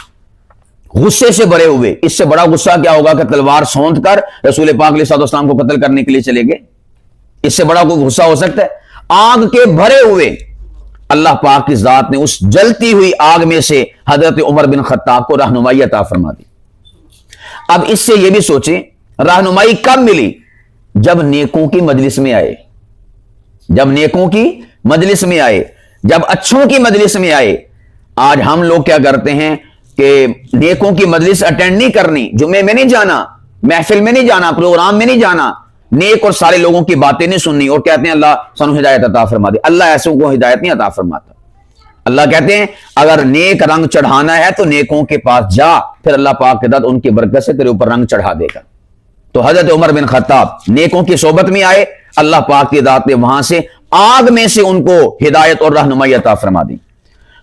غصے سے بھرے ہوئے، اس سے بڑا غصہ کیا ہوگا کہ تلوار سونت کر رسول پاک علیہ السلام کو قتل کرنے کے لیے چلے گئے، اس سے بڑا کوئی غصہ ہو سکتا ہے؟ آگ کے بھرے ہوئے اللہ پاک کی ذات نے اس جلتی ہوئی آگ میں سے حضرت عمر بن خطاب کو رہنمائی عطا فرما دی۔ اب اس سے یہ بھی سوچیں رہنمائی کب ملی؟ جب نیکوں کی مجلس میں آئے، جب نیکوں کی مجلس میں آئے، جب اچھوں کی مجلس میں آئے۔ آج ہم لوگ کیا کرتے ہیں کہ نیکوں کی مجلس اٹینڈ نہیں کرنی، جمعے میں نہیں جانا، محفل میں نہیں جانا، پروگرام میں نہیں جانا، نیک اور سارے لوگوں کی باتیں نہیں سننی، اور کہتے ہیں اللہ سانو ہدایت عطا فرما دے۔ اللہ ایسوں کو ہدایت نہیں عطا فرماتا۔ اللہ کہتے ہیں اگر نیک رنگ چڑھانا ہے تو نیکوں کے پاس جا، پھر اللہ پاک کے ان کی برکت سے تیرے اوپر رنگ چڑھا دے گا۔ تو حضرت عمر بن خطاب نیکوں کی صحبت میں آئے، اللہ پاک کی ذات نے وہاں سے آگ میں سے ان کو ہدایت اور رہنمائی عطا فرما دی۔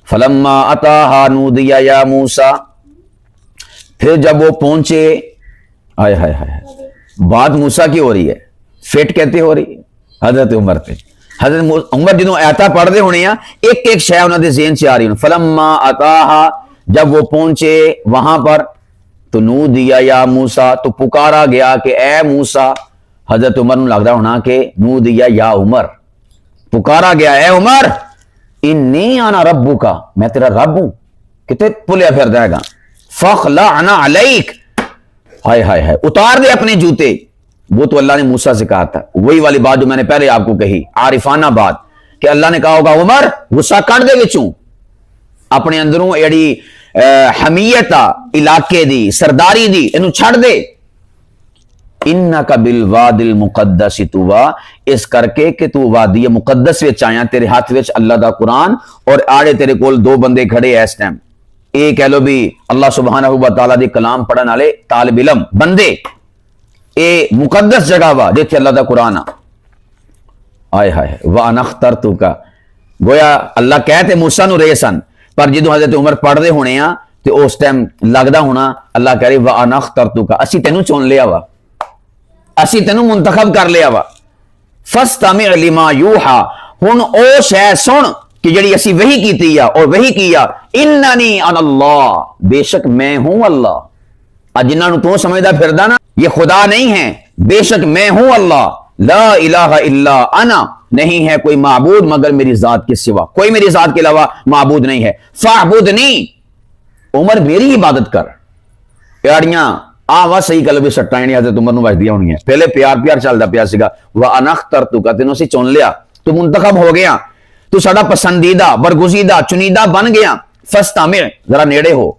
فلما اتاها نودی یا موسیٰ، پھر جب وہ پہنچے، آئے ہائے ہائے، بات موسیٰ کی ہو رہی ہے، فٹ کہتے ہو رہی ہے حضرت عمر پہ۔ حضرت عمر جنہوں ایتا پڑھ دے ہونے ہیں، ایک ایک شے انہوں نے ذہن سے آ رہی ہے۔ فلما اتاها، جب وہ پہنچے وہاں پر، تو نودی یا موسیٰ، تو پکارا گیا کہ اے موسیٰ۔ حضرت عمر نے لگ رہا ہونا کہ نودی یا عمر، پکارا گیا اے عمر، انی انا ربک، میں تیرا رب ہوں، کتے پلیا پھر جائے گا، فخلعنا علیک، ہائے ہائے ہائے، اتار دے اپنے جوتے۔ وہ تو اللہ نے موسیٰ سے کہا تھا، وہی والی بات جو میں نے پہلے آپ کو کہی، عارفانہ بات، کہ اللہ نے کہا ہوگا عمر غصہ کٹ دے وچوں، اپنے اندروں ایڑی حمیت علاقے دی، سرداری دی، انہوں چھڑ دے۔ انکا بالواد المقدس طویٰ، اس کر کے کہ تو وادی مقدس وچ آیا، تیرے ہاتھ وچ اللہ دا قرآن، اور آڑے تیرے کول دو بندے کھڑے اس ٹائم، ایک کہہ لو بھی اللہ سبحانہ و تعالیٰ دی کلام پڑھن والے طالب علم بندے، اے مقدس جگہ وا جتھے اللہ دا قرآن آئے ہائے۔ وَأَنَا اخْتَرْتُكَ، گویا اللہ کہتے موسیٰ نو رہے سن، پر جدو حضرت عمر پڑھ دے ہونے ہیں تو اس ٹائم لگدا ہونا اللہ کہہ رہے وَأَنَا اخْتَرْتُكَ، اسی تینوں چون لیا وا، اسی تینوں منتخب کر لیا وا، فَاسْتَمِعْ لِمَا يُوحَىٰ، ہن او شے سن کہ جڑی اسی وحی کیتی ہے اور وحی کیا، اننی انا اللہ، بے شک میں ہوں اللہ۔ آج جنہاں نو تو سمجھدا پھردا نا یہ خدا نہیں ہے، بے شک میں ہوں اللہ، لا الہ الا انا، نہیں ہے کوئی معبود مگر میری ذات کے سوا، کوئی میری ذات کے علاوہ معبود نہیں ہے، فاعبدنی، عمر میری عبادت کر۔ پیاریاں آوا صحیح گل بھی سٹاں نہیں حضرت عمر نو وجدیاں ہونیاں، پہلے پیار پیار چلدا پیا سیگا، وَأَنَا اخْتَرْتُكَ، تینوں اسی چن لیا، تو منتخب ہو گیا، تو ساڈا پسندیدہ برگزیدہ چنیدہ بن گیا۔ فاستمع، ذرا نیڑے ہو،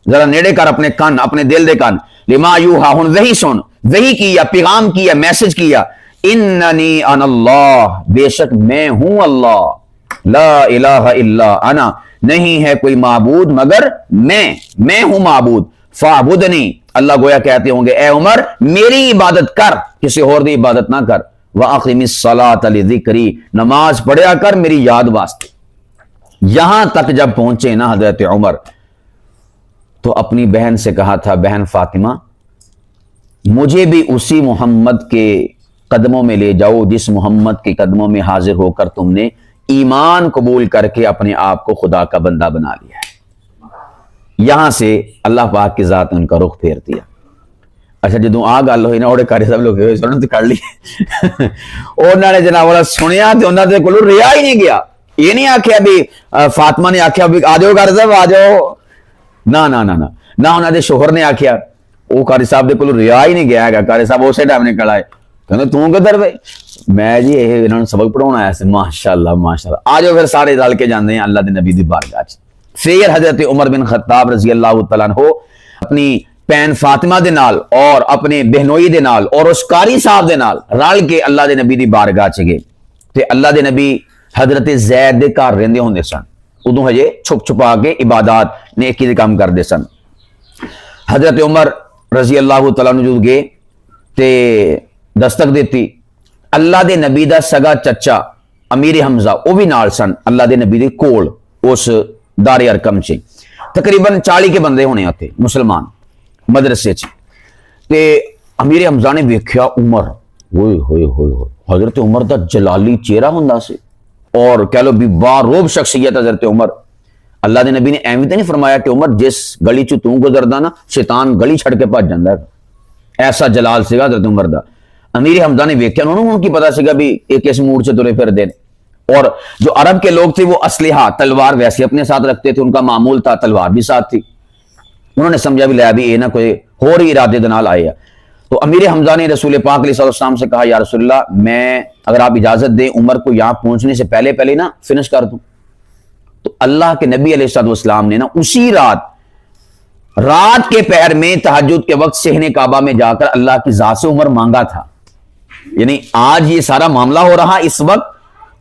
ذرا نیڑے کر اپنے کان، اپنے دل دے کان، لما یوحا، ہن وہی سن، وہی کیا، پیغام کیا، میسج کیا، اننی انا اللہ، بے شک میں ہوں اللہ، لا الہ الا انا، نہیں ہے کوئی معبود مگر میں ہوں معبود، فاعبدنی، اللہ گویا کہتے ہوں گے اے عمر میری عبادت کر، کسی اور دی عبادت نہ کر۔ وَأَقِمِ الصَّلَاةَ لِذِكْرِی، نماز پڑھیا کر میری یاد واسطے۔ یہاں تک جب پہنچے نا حضرت عمر تو اپنی بہن سے کہا تھا، بہن فاطمہ مجھے بھی اسی محمد کے قدموں میں لے جاؤ جس محمد کے قدموں میں حاضر ہو کر تم نے ایمان قبول کر کے اپنے آپ کو خدا کا بندہ بنا لیا ہے۔ یہاں سے اللہ پاک کی ذات نے ان کا رخ پھیر دیا۔ اچھا جدوں آ گل ہوئی نا اوڑے کاری سب لوگ سنن تے کر لی انہوں نے جناب والا سنیا تے انہاں دے کولوں رہا ہی نہیں گیا۔ یہ نہیں آکھیا بھی فاطمہ نے آکھیا بھی آ جاؤ کاری صاحب آ جاؤ، نہ نہ نہ نہ نہ انہاں دے شوہر نے آکھیا، وہ قاری صاحب دے کولوں رہا ہی نہیں گیا ہے۔ قاری صاحب اسی ٹائم نکل آئے، کہندے تو کدھر وے؟ میں جی یہ انہوں نے سبق پڑھانا آیا سے۔ ماشاءاللہ ماشاءاللہ، آ جاؤ پھر سارے رل کے جاندے ہیں اللہ دے نبی دی بارگاہ وچ۔ پھر حضرت عمر بن خطاب رضی اللہ تعالیٰ عنہ اپنی بہن فاطمہ دے نال اور اپنے بہنوئی دے نال اور اس قاری صاحب دے نال رل کے اللہ دے نبی دی بارگاہ چ گئے تے اللہ دے نبی حضرت زید دے گھر رہندے ہوندے سن، ادوں ہجے چھپ چھپا کے عبادات نیکی دے کام کردے سن۔ حضرت عمر رضی اللہ تعالیٰ عنہ جو گئے تے دستک دیتی، اللہ دے نبی دا سگا چچا امیر حمزہ وہ بھی نال سن اللہ دے نبی دے کول اس دار ارکم چ، تقریباً 40 کے بندے ہونے آتے مسلمان مدرسے چ۔ تے امیر حمزہ نے ویکھیا عمر، ہوئے ہوئے ہوئے ہوئے، حضرت عمر دا جلالی چہرہ ہوندا سی اور کہہ لو بھی باروب شخصیت حضرت عمر۔ اللہ دے نبی نے ایویں تے نہیں فرمایا کہ عمر جس گلی چ تو گزردا نا شیطان گلی چھڑ کے بھج جاندا ہے، ایسا جلال سیگا حضرت عمر دا۔ امیر حمزہ نے ویکھیا، انہوں نے کی پتا سیگا بھی ایک اس موڈ سے ترے پھر دے، اور جو عرب کے لوگ تھے وہ اسلحہ تلوار ویسے اپنے ساتھ رکھتے تھے، ان کا معمول تھا تلوار بھی ساتھ تھی۔ انہوں نے سمجھا بھی لیا بھی یہ نہ کوئی ہو رہی ارادے دنال آئے۔ تو امیر حمزہ نے رسول پاک علیہ السلام سے کہا، یا رسول اللہ میں اگر آپ اجازت دیں عمر کو یہاں پہنچنے سے پہلے پہلے نا فنش کر دوں۔ تو اللہ کے نبی علیہ السلام نے نا اسی رات کے پہر میں تہجد کے وقت صحن کعبہ میں جا کر اللہ کی ذات سے عمر مانگا تھا۔ یعنی آج یہ سارا معاملہ ہو رہا اس وقت،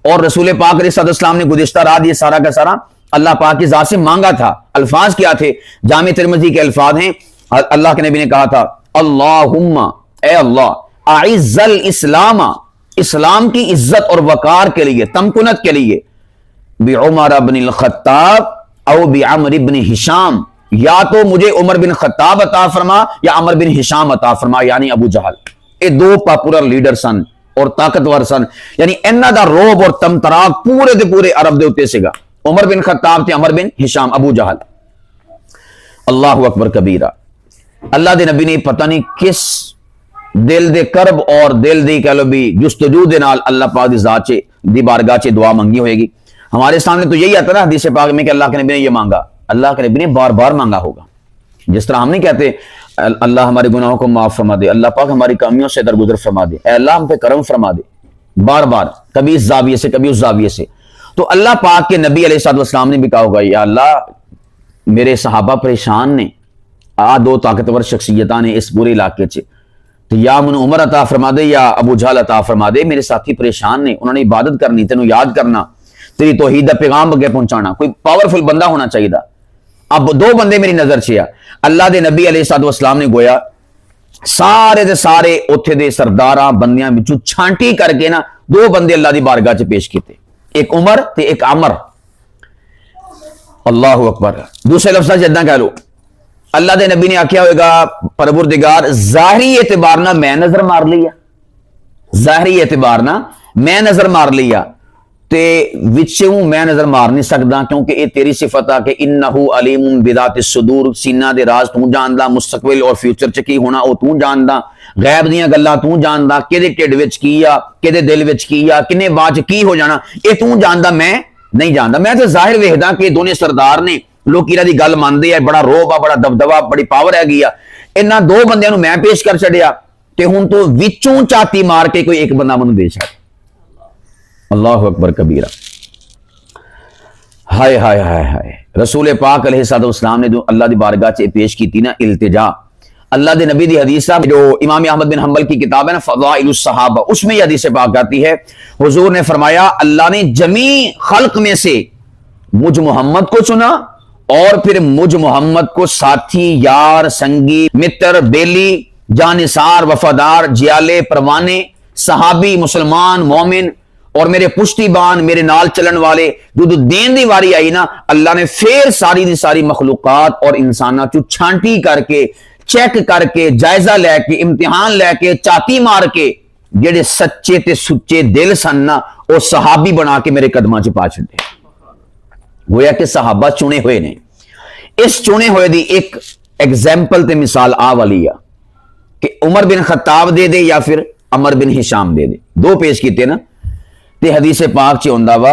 اور رسول پاک علیہ السلام نے گزشتہ رات یہ سارا کا سارا اللہ پاک کی ذات سے مانگا تھا۔ الفاظ کیا تھے؟ جامع ترمذی کے الفاظ ہیں، اللہ کے نبی نے کہا تھا، اللہم اے اللہ اعز الاسلام، اسلام کی عزت اور وقار کے لیے تمکنت کے لیے، بعمر بن الخطاب او بعمر بن ہشام، یا تو مجھے عمر بن خطاب عطا فرما یا عمر بن ہشام عطا فرما، یعنی ابو جہل۔ یہ دو پاپولر لیڈر سن اور طاقتور سن، یعنی انہاں دا روب اور تمتراک پورے دے پورے عرب دے اوتے سیگا۔ عمر بن خطاب تے عمر بن ہشام، ابو جہل۔ اللہ اکبر کبیرہ۔ اللہ دے نبی نے پتہ نہیں کس دل دے کرب اور دل دی کہہ لو بھی جستجو دے نال اللہ پاک دی ذات چ دی بارگاہ چ دعا منگی ہوئے گی۔ ہمارے سامنے تو یہی آتا نا حدیث پاک میں کہ اللہ کے نبی نے یہ مانگا، اللہ کے نبی نے بار بار مانگا ہوگا۔ جس طرح ہم نہیں کہتے اللہ ہمارے گناہوں کو معاف فرما دے، اللہ پاک ہماری کامیوں سے درگزر فرما دے، اے اللہ ہم پہ کرم فرما دے، بار بار کبھی اس زاویے سے کبھی اس زاویے سے۔ تو اللہ پاک کے نبی علیہ السلام نے بھی کہا ہوگا، یا اللہ میرے صحابہ پریشان نے، دو طاقتور شخصیتاں نے اس پورے علاقے چ، تو یا من عمر عطا فرما دے یا ابو جہل عطا فرما دے، میرے ساتھی پریشان نے، انہوں نے عبادت کرنی، تینوں یاد کرنا، تیری توحید دا پیغام اگے پہنچانا، کوئی پاورفل بندہ ہونا چاہیے دا۔ اب دو بندے میری نظر چ آ، اللہ دے نبی علیہ السلام نے گویا سارے دے سارے اوتھے دے سرداراں بندیاں وچوں چھانٹی کر کے نا دو بندے اللہ دی بارگاہ چ پیش کیتے، ایک عمر تے ایک عمر۔ اللہ اکبر۔ دوسرے لفظ جداں کہہ لو، اللہ دے نبی نے آکھیا ہوئے گا پروردگار ظاہری اعتبار نہ میں نظر مار لیا، ظاہری اعتبار نہ میں نظر مار لیا تے وچوں میں نظر مار نہیں سکدا، کیونکہ یہ تیری صفت آ کہ انہو علیم بذات الصدور، سینہ دے راز تو جاندا، مستقبل اور فیوچر چ کی ہونا او تو جاندا، غیب دیاں گلاں تو جاندا، کدے ٹھڈ وچ کی آ کدے دل وچ کی آ کنے باچ کی ہو جانا اے تو جاندا، میں نہیں جاندا۔ میں تے ظاہر ویکھدا کہ دونوں سردار نے، لوگ کیرا دی گل مانتے ہیں، بڑا روب آ، بڑا دبدبا، بڑی پاور ہے گیا، انہاں دو بندیاں نو میں پیش کر چھڈیا تے ہن تو وچوں چاتی مار کے کوئی ایک بندہ منوں دے چھڈ۔ اللہ اکبر کبیرہ۔ ہائے ہائے ہائے ہائے۔ رسول پاک علیہ السلام نے جو اللہ دی بارگاہ سے پیش کی تھی نا التجا، اللہ دے نبی دی حدیث جو امام احمد بن حنبل کی کتاب ہے نا فضائل الصحابہ، اس میں یہ حدیث پاک آتی ہے، حضور نے فرمایا اللہ نے جمیع خلق میں سے مجھ محمد کو چنا اور پھر مجھ محمد کو ساتھی، یار، سنگی، متر، بیلی، جانثار، وفادار، جیالے، پروانے، صحابی مسلمان مومن اور میرے پشتی بان میرے نال چلن والے جو دین دی واری آئی نا اللہ نے پھر ساری دی ساری مخلوقات اور انساناں چو چھانٹی کر کے چیک کر کے جائزہ لے کے امتحان لے کے چاتی مار کے جڑے سچے تے سچے دل سن نا وہ صحابی بنا کے میرے قدماں چ پا چھڈے گویا کہ صحابہ چنے ہوئے نے اس چنے ہوئے دی ایک ایگزامپل تے مثال آ والی ہے کہ عمر بن خطاب دے دے یا پھر عمر بن ہشام دے دے دو پیش کیتے نا تے حدیث پاک چ ہوندا وا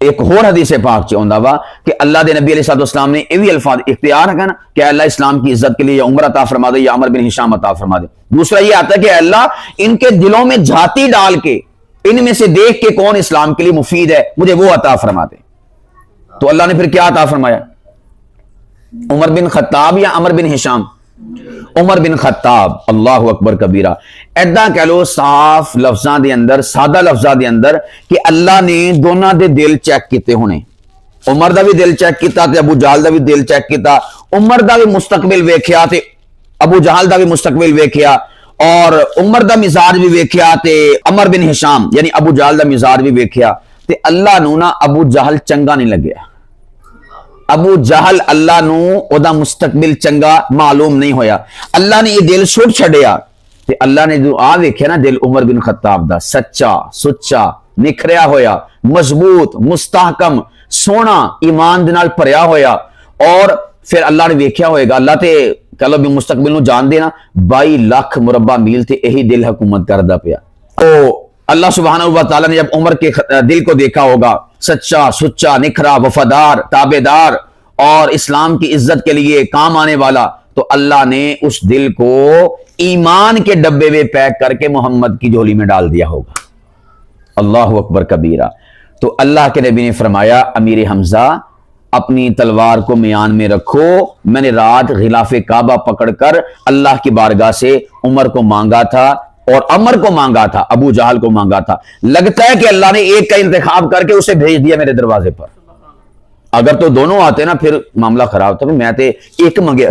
ایک اور حدیث پاک چ ہوندا وا کہ اللہ دے نبی علیہ الصلوۃ والسلام نے ایوی الفاظ اختیار ہے نا کہ اللہ اسلام کی عزت کے لیے یا عمر عطا فرما دے یا عمر بن ہشام عطا فرما دے دوسرا یہ آتا ہے کہ اللہ ان کے دلوں میں جھاتی ڈال کے ان میں سے دیکھ کے کون اسلام کے لیے مفید ہے مجھے وہ عطا فرما دے تو اللہ نے پھر کیا عطا فرمایا عمر بن خطاب یا عمر بن ہشام عمر بن خطاب اللہ اکبر کبیرہ ایدا کہہ لو صاف لفظاں دے اندر سادہ لفظاں دے اندر کہ اللہ نے دونوں دے دل چیک کیتے ہونے عمر دا بھی دل چیک کیتا تے ابو جہل دا بھی دل چیک کیتا عمر دا بھی مستقبل ویکھیا تے ابو جہل دا بھی مستقبل ویکھیا اور عمر دا مزاج بھی ویکھیا تے عمر بن ہشام یعنی ابو جہل دا مزاج بھی ویکھیا تے اللہ نو نا ابو جہل چنگا نہیں لگیا ابو جہل اللہ نو او دا مستقبل چنگا معلوم نہیں ہویا اللہ نے یہ دل چھوڑ چھڑیا تے اللہ نے جو آ ویکھیا نا دل عمر بن خطاب دا سچا سچا نکھریا ہویا مضبوط مستحکم سونا ایمان دے نال بھریا ہویا اور پھر اللہ نے ویکھیا ہوئے گا اللہ تے کہہ لو بھی مستقبل نو جان دینا 22 لاکھ مربع میل تے یہی دل حکومت کردا پیا تو اللہ سبحانہ و تعالی نے جب عمر کے دل کو دیکھا ہوگا سچا سچا نکھرا وفادار تابعدار اور اسلام کی عزت کے لیے کام آنے والا تو اللہ نے اس دل کو ایمان کے ڈبے میں پیک کر کے محمد کی جھولی میں ڈال دیا ہوگا اللہ اکبر کبیرہ تو اللہ کے نبی نے فرمایا امیر حمزہ اپنی تلوار کو میان میں رکھو میں نے رات غلاف کعبہ پکڑ کر اللہ کی بارگاہ سے عمر کو مانگا تھا اور عمر کو مانگا تھا ابو جہل کو مانگا تھا لگتا ہے کہ اللہ نے ایک کا انتخاب کر کے اسے بھیج دیا میرے دروازے پر اگر تو دونوں آتے نا پھر معاملہ خراب تھا میں تے ایک منگیا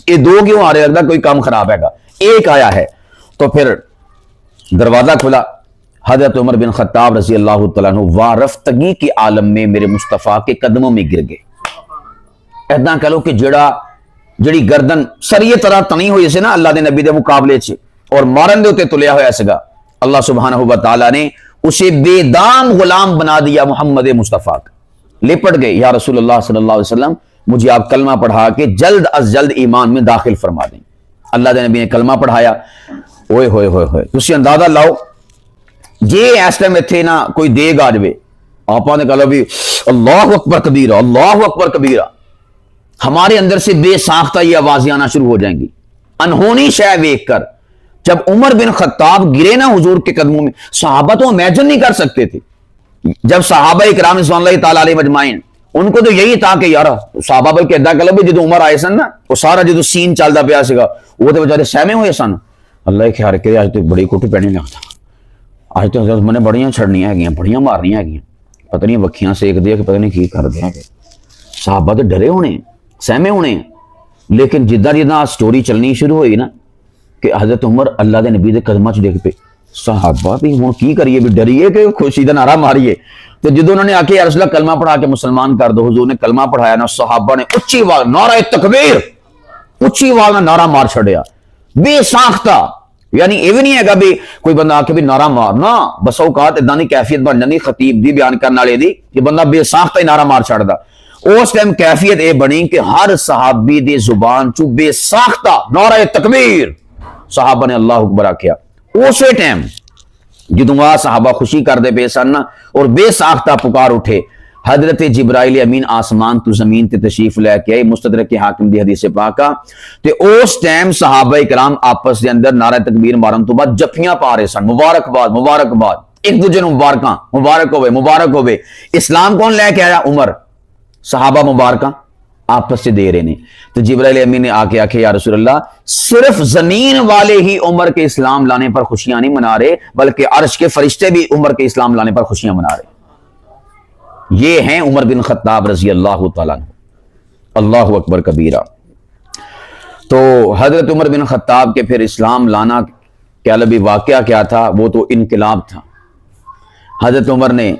یہ دو کیوں آ رہے لگتا کوئی کام خراب ہے گا ایک آیا ہے تو پھر دروازہ کھلا حضرت عمر بن خطاب رضی اللہ تعالیٰ عنہ وارفتگی کے عالم میں میرے مصطفیٰ کے قدموں میں گر گئے ایداں کہہ لو کہ جڑی گردن سریے طرح تنی ہوئی سے نا اللہ دے نبی دے مقابلے چ اور مارن دے ہوتے تلیا ہویا سگا اللہ سبحانہ و تعالیٰ نے اسے بے دام غلام بنا دیا محمد مصطفیٰ کا لپٹ گئے یا رسول اللہ صلی اللہ علیہ وسلم مجھے آپ کلمہ پڑھا کے جلد از جلد ایمان میں داخل فرما دیں اللہ دے نبی نے کلمہ پڑھایا اوئے ہوئے ہوئے ہوئے تسی اندازہ لاؤ جے اس ٹائم تھے نا کوئی دیگ آ جائے آپ نے کہا بھی اللہ اکبر کبیرہ اللہ اکبر کبیرہ ہمارے اندر سے بے ساختہ یہ آوازیں آنا شروع ہو جائیں گی انہونی شے ویکھ کر جب عمر بن خطاب گرے نا حضور کے قدموں میں صحابہ تو امیجن نہیں کر سکتے تھے جب صحابہ اکرام رضوان اللہ تعالیٰ علیہ مجمعین ان کو تو یہی تھا کہ یار صحابہ بلکہ ادا کر لو جدو عمر آئے سن نا وہ سارا جدو سین چلتا پیا سا وہ تو بچارے سہمے ہوئے سن اللہ کے خیال کرے آج تو بڑی کٹ پہنی لگتا آج تو حضرت میں نے بڑیاں چھڑنیاں ہے بڑیاں مارنیاں ہے پتہ نہیں وکھیاں سیک دیا کہ پتہ نہیں کی کر دیا صحابہ تو ڈرے ہونے سہمے ہونے لیکن جدہ جدہ سٹوری چلنی شروع ہوئی نا کہ حضرت عمر اللہ دے نبی دے قدمہ چ دیکھ پہ صحابہ بھی ہوں کی کریے بھی ڈریے کہ خوشی دا نعرہ ماریے تو جدو انہوں نے آ کے یا رسول اللہ کلمہ پڑھا کے مسلمان کر دو حضور نے کلمہ پڑھایا نا صحابہ نے اچھی آواز نعرہ تکبیر اچھی آواز نعرہ مار چھڑیا بے ساختہ یعنی یہ بھی نہیں ہے گا بھی کوئی بندہ آ کے بھی نعرہ مارنا بس اوقات اداں دی کیفیت بن جاندی خطیب دی بیان کرنے والے دی کہ بندہ بے ساختہ ہی نعرہ مار چھڑدا اس ٹائم کیفیت یہ بنی کہ ہر صحابی دی زبان چو بے ساختہ نعرہ تکبیر صحابہ نے اللہ اکبر آکھیا اسی ٹائم جدوں آ صحابہ خوشی کر دے بے سن اور بے ساختہ پکار اٹھے حضرت جبرائیل امین آسمان تو زمین تے تشریف لے کے آئے مستدرک حاکم دی حدیث پاکا تے اس ٹائم صحابہ کرام آپس دے اندر نعرہ تکبیر مارن تو بعد جفیاں پا رہے سن مبارکباد مبارکباد ایک دوسرے نوں مبارکاں مبارک ہوئے اسلام کون لے کے آیا عمر صحابہ مبارکاں آپس سے دے رہے نے تو جبرائیل امین نے آ کے آکھے یا رسول اللہ صرف زمین والے ہی عمر کے اسلام لانے پر خوشیاں نہیں منا رہے بلکہ عرش کے فرشتے بھی عمر کے اسلام لانے پر خوشیاں منا رہے یہ ہیں عمر بن خطاب رضی اللہ تعالیٰ عنہ اللہ اکبر کبیرہ تو حضرت عمر بن خطاب کے پھر اسلام لانا کیا لبی واقعہ کیا تھا؟ وہ تو انقلاب تھا. حضرت عمر نے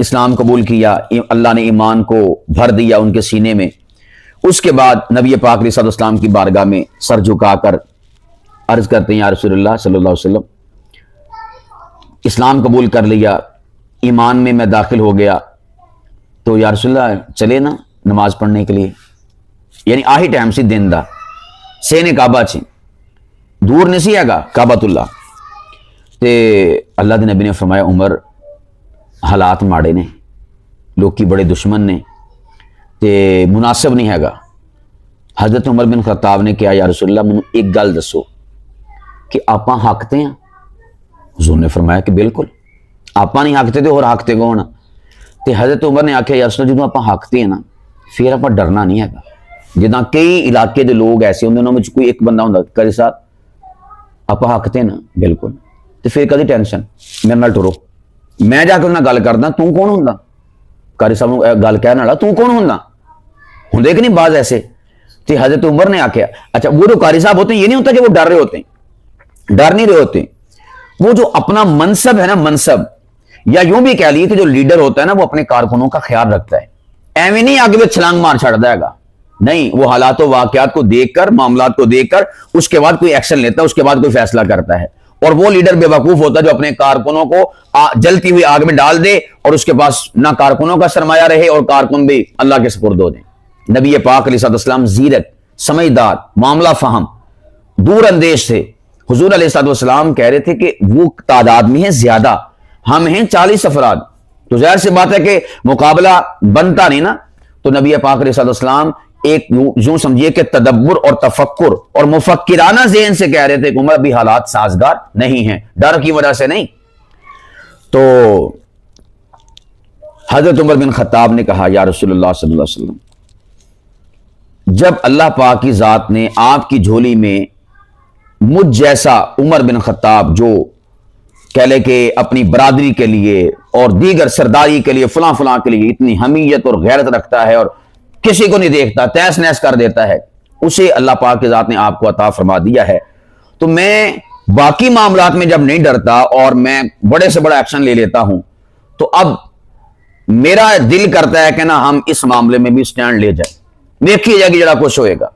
اسلام قبول کیا، اللہ نے ایمان کو بھر دیا ان کے سینے میں. اس کے بعد نبی پاک علیہ الصلوۃ والسلام کی بارگاہ میں سر جھکا کر عرض کرتے ہیں یا رسول اللہ صلی اللہ علیہ وسلم، اسلام قبول کر لیا، ایمان میں داخل ہو گیا، تو یا رسول اللہ چلے نا نماز پڑھنے کے لیے. یعنی آہی ٹائم سے دن دا سینے کعبہ چ دور نہیں سی گا کعبۃ اللہ. تے اللہ دے نبی نے فرمایا عمر حالات ماڑے نے، لوکی بڑے دشمن نے تے مناسب نہیں ہے گا. حضرت عمر بن خطاب نے کہا یا رسول اللہ مجھے ایک گل دسو کہ آپاں حقتے ہیں؟ حضور نے فرمایا کہ بالکل آپاں نہیں حقتے تو اور حقتے کون؟ تے حضرت عمر نے آخیا یا رسول اللہ جدوں آپاں حقتے ہیں نا پھر آپ ڈرنا نہیں ہے گا. جداں کئی علاقے دے لوگ ایسے ہوندے انہاں وچ کوئی ایک بندہ ہوندا کری صاحب آپ حقتے نا بالکل، تو پھر کدی ٹینشن میرے نال ٹرو، میں جا کے انہاں گل کردا تو کون ہوندا؟ قاری صاحب نوں گل کہنے والا تو کون ہوندا؟ ہوندے کہ نہیں بعض ایسے. تو حضرت عمر نے آخیا اچھا وہ جو قاری صاحب ہوتے ہیں یہ نہیں ہوتا کہ وہ ڈر رہے ہوتے ہیں، ڈر نہیں رہے ہوتے، وہ جو اپنا منصب ہے نا، منصب یا یوں بھی کہہ لیے کہ جو لیڈر ہوتا ہے نا وہ اپنے کارکنوں کا خیال رکھتا ہے. ایویں نہیں آگے میں چھلانگ مار چھڑتا ہے گا، نہیں، وہ حالات و واقعات کو دیکھ کر، معاملات کو دیکھ کر اس کے بعد کوئی ایکشن لیتا ہے، اس کے بعد کوئی فیصلہ کرتا ہے. اور وہ لیڈر بے وقوف ہوتا ہے جو اپنے کارکنوں کو جلتی ہوئی آگ میں ڈال دے اور اس کے پاس نہ کارکنوں کا سرمایہ رہے اور کارکن بھی اللہ کے سپرد ہو دیں. نبی پاک علیہ السلام زیرک، سمجھدار، معاملہ فہم، دور اندیش تھے. حضور علیہ السلام کہہ رہے تھے کہ وہ تعداد میں ہے زیادہ، ہم ہیں 40 افراد، تو ظاہر سی بات ہے کہ مقابلہ بنتا نہیں نا. تو نبی پاک علیہ السلام ایک یوں سمجھیے کہ تدبر اور تفکر اور مفکرانہ ذہن سے کہہ رہے تھے کہ عمر بھی حالات سازگار نہیں ہیں، ڈر کی وجہ سے نہیں. تو حضرت عمر بن خطاب نے کہا یا رسول اللہ صلی اللہ علیہ وسلم، جب اللہ پاک کی ذات نے آپ کی جھولی میں مجھ جیسا عمر بن خطاب جو کہہ لے کہ اپنی برادری کے لیے اور دیگر سرداری کے لیے فلاں فلاں کے لیے اتنی حمیت اور غیرت رکھتا ہے اور کسی کو نہیں دیکھتا، تیس نیس کر دیتا ہے، اسے اللہ پاک کی ذات نے آپ کو عطا فرما دیا ہے. تو میں باقی معاملات میں جب نہیں ڈرتا اور میں بڑے سے بڑا ایکشن لے لیتا ہوں تو اب میرا دل کرتا ہے کہ نا ہم اس معاملے میں بھی سٹینڈ لے جائیں، دیکھی جائے گی جڑا کچھ ہوئے گا.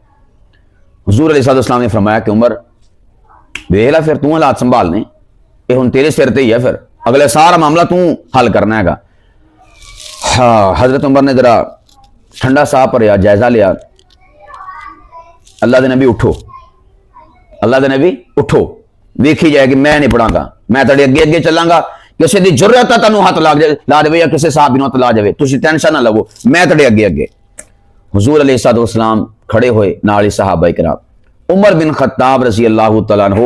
حضور علیہ السلام نے فرمایا کہ عمر ویلا پھر تو حالات سنبھالنے، یہ ہن تیرے سر تے ہی ہے، پھر اگلے سارا معاملہ تو حل کرنا ہے گا. ہاں حضرت عمر نے ذرا ٹھنڈا سا پڑیا، جائزہ لیا. اللہ دے نبی اٹھو، اللہ دے نبی اٹھو، دیکھی جائے گی، میں نہیں پڑھاں گا، میں تیرے اگے اگے چلاں گا، کسی دی جرات ہے تینوں ہاتھ لا جائے یا کسی صحابی نوں ہاتھ لا جائے، تسی ٹینشن نہ لو، میں تیرے اگے اگے. حضور علیہ السلام کھڑے ہوئے، نال صحابہ کرام. عمر بن خطاب رضی اللہ تعالیٰ عنہ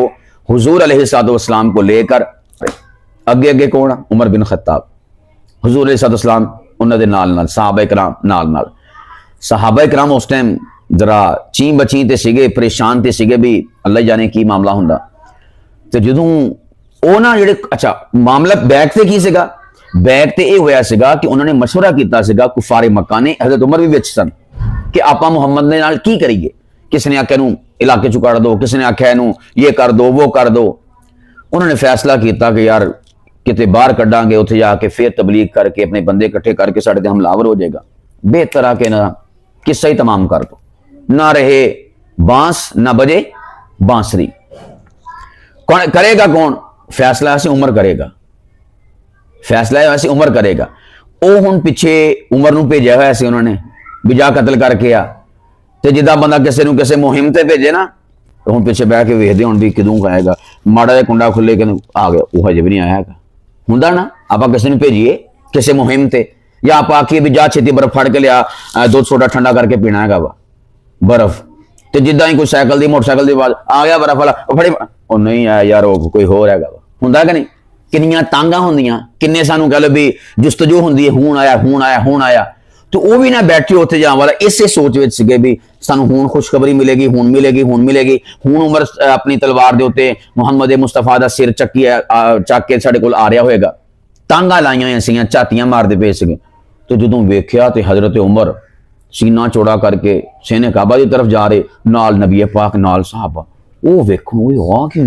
حضور علیہ السلام کو لے کر اگے اگے کون؟ عمر بن خطاب. حضور علیہ السلام انہوں دے نال، صحابہ کرام نال. صحابہ کرام اس ٹائم ذرا چین بچیں تے سگے، پریشان تے سگے بھی اللہ جانے کی معاملہ ہوندا. تے جدوں او نا جڑے اچھا معاملہ بیک تے کی سگا، بیک تے اے ہویا سگا کہ انہوں نے مشورہ کیتا سگا کفار مکہ نے، حضرت عمر بھی وچ سن، کہ آپا محمد نے نال کی کریے. کس نے آکھیا نو علاقے چ کر دو، کس نے آکھیا نو یہ کر دو وہ کر دو. انہوں نے فیصلہ کیتا کہ یار کتے باہر کڈاں گے، اتنے جا کے پھر تبلیغ کر کے اپنے بندے اکٹھے کر کے ساڈے تے حملہ آور ہو جائے گا، بہتر آ کے نہ قصہ ہی تمام کر دو، نہ رہے بانس نہ بجے بانسری. کون کرے گا؟ کون فیصلہ ایسے عمر کرے گا، فیصلہ ایسے عمر کرے گا. او ہن پیچھے عمر نو بھیجا ہوا ایسے انہوں نے بھی جا قتل کر کے آ، تے جدہ بندہ کسے نو کسے مہم تے بھیجے نا تو ہن پیچھے بیٹھ کے ویکھدے ہن بھی کدوں آئے گا، ماڑا جا کنڈا کھلے کہ آ گیا، وہ ہجے بھی نہیں آیا گا. ہوندا نا آپ کسی نے بھیجیے کسی مہم تے، یا آپ آخیے بھی جا چھتی برف پھڑ کے لیا، دودھ سوڈا ٹھنڈا کر کے پینا ہے گا برف، تے جدہ ہی کوئی سائیکل دی موٹر سائیکل دی بات آ گیا برف والا پھڑی، وہ نہیں آیا یار، وہ کوئی ہو رہے گا. ہوندا کہ نہیں؟ کنیاں تانگاں ہوندیاں، کنے سانو کہہ لو بھی جستجو ہوندی ہے، ہون آیا ہون آیا ہون آیا. تو وہ بھی نہ بیٹھے اتنے جان والا اسے سوچ وچ سگے بھی سانو ہون خوشخبری ملے گی، ہون ملے گی، ہون ملے گی. ہون عمر اپنی تلوار دے اوتے محمد مصطفیٰ دا سر چک کے ساڈے کول آ رہا ہوئے گا. تانگاں لائیاں ہوئیاں سیاں، چاتیاں ماردے پے سگے. تو جدوں ویکھیا تے حضرت عمر سینہ چوڑا کر کے سینے کعبہ دی طرف جا رہے، نال نبی پاک نال صحابہ. وہ ویکھو وہ آ کیوں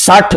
60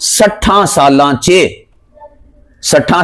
60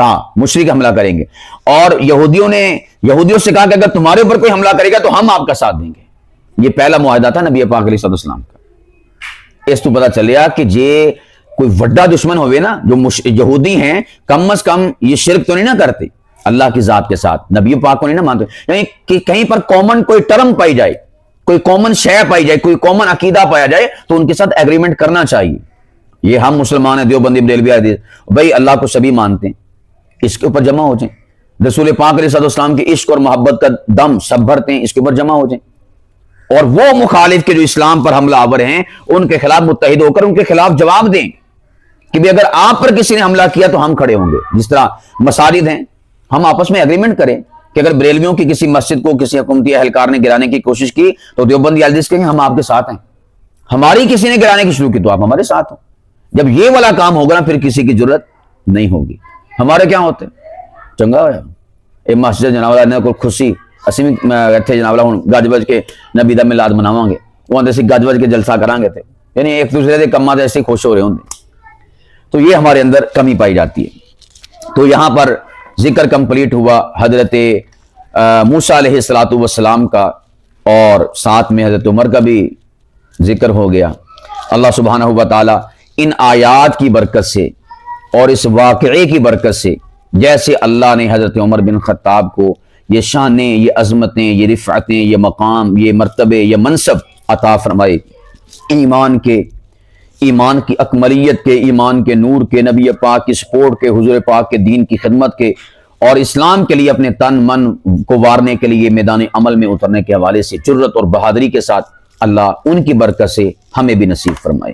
کہا مشرک حملہ کریں گے، اور یہودیوں سے کہا کہ اگر تمہارے اوپر کوئی حملہ کرے گا تو ہم آپ کا ساتھ دیں گے۔ یہ پہلا معاہدہ تھا نبی پاک علیہ السلام کا۔ اس تو پتا چلیا کہ جے کوئی وڈا دشمن ہوئے نا، جو یہودی ہیں، کم از کم یہ شرک تو نہیں نہ کرتے اللہ کی ذات کے ساتھ، نبی پاک کو نہیں نہ مانتے، یعنی کہ کہیں پر کامن کوئی ٹرم پائی جائے، کوئی کامن شے پائی جائے، کوئی کامن عقیدہ پایا جائے تو ان کے ساتھ ایگریمنٹ کرنا چاہیے۔ یہ ہم مسلمان ہیں، دیوبندی بریلوی حدیث بھائی اللہ کو سبھی مانتے ہیں، اس کے اوپر جمع ہو جائیں، رسول پاک علیہ السلام کے عشق اور محبت کا دم سب بھرتے ہیں، اس کے اوپر جمع ہو جائیں، اور وہ مخالف کے جو اسلام پر حملہ آور ہیں ان کے خلاف متحد ہو کر ان کے خلاف جواب دیں کہ بھی اگر آپ پر کسی نے حملہ کیا تو ہم کھڑے ہوں گے۔ جس طرح مساجد ہیں، ہم آپس میں ایگریمنٹ کریں کہ اگر بریلویوں کی کسی مسجد کو کسی حکومتی اہلکار نے گرانے کی کوشش کی تو دیوبندی حدیث کہیں ہم آپ کے ساتھ ہیں، ہماری کسی نے گرانے کی شروع کی تو آپ ہمارے ساتھ ہوں۔ جب یہ والا کام ہوگا نا پھر کسی کی ضرورت نہیں ہوگی۔ ہمارے کیا ہوتے چنگا ہوا یہ مسجد جناب اللہ نے کوئی خوشی اسی میں اتنے جناب اللہ ہوں گج بج کے نبی دا میلاد مناواں گے، وہ اندر سے گج بج کے جلسہ کران گے تھے، یعنی ایک دوسرے کے کماں سے ایسے خوش ہو رہے ہوں۔ تو یہ ہمارے اندر کمی پائی جاتی ہے۔ تو یہاں پر ذکر کمپلیٹ ہوا حضرت موسیٰ علیہ السلام کا، اور ساتھ میں حضرت عمر کا بھی ذکر ہو گیا۔ اللہ سبحانہ و تعالی ان آیات کی برکت سے اور اس واقعے کی برکت سے، جیسے اللہ نے حضرت عمر بن خطاب کو یہ شانیں، یہ عظمتیں، یہ رفعتیں، یہ مقام، یہ مرتبے، یہ منصب عطا فرمائے، ایمان کی اکملیت کے، ایمان کے نور کے، نبی پاک کی سپورٹ کے، حضور پاک کے دین کی خدمت کے، اور اسلام کے لیے اپنے تن من کو وارنے کے لیے میدان عمل میں اترنے کے حوالے سے جرأت اور بہادری کے ساتھ اللہ ان کی برکت سے ہمیں بھی نصیب فرمائے۔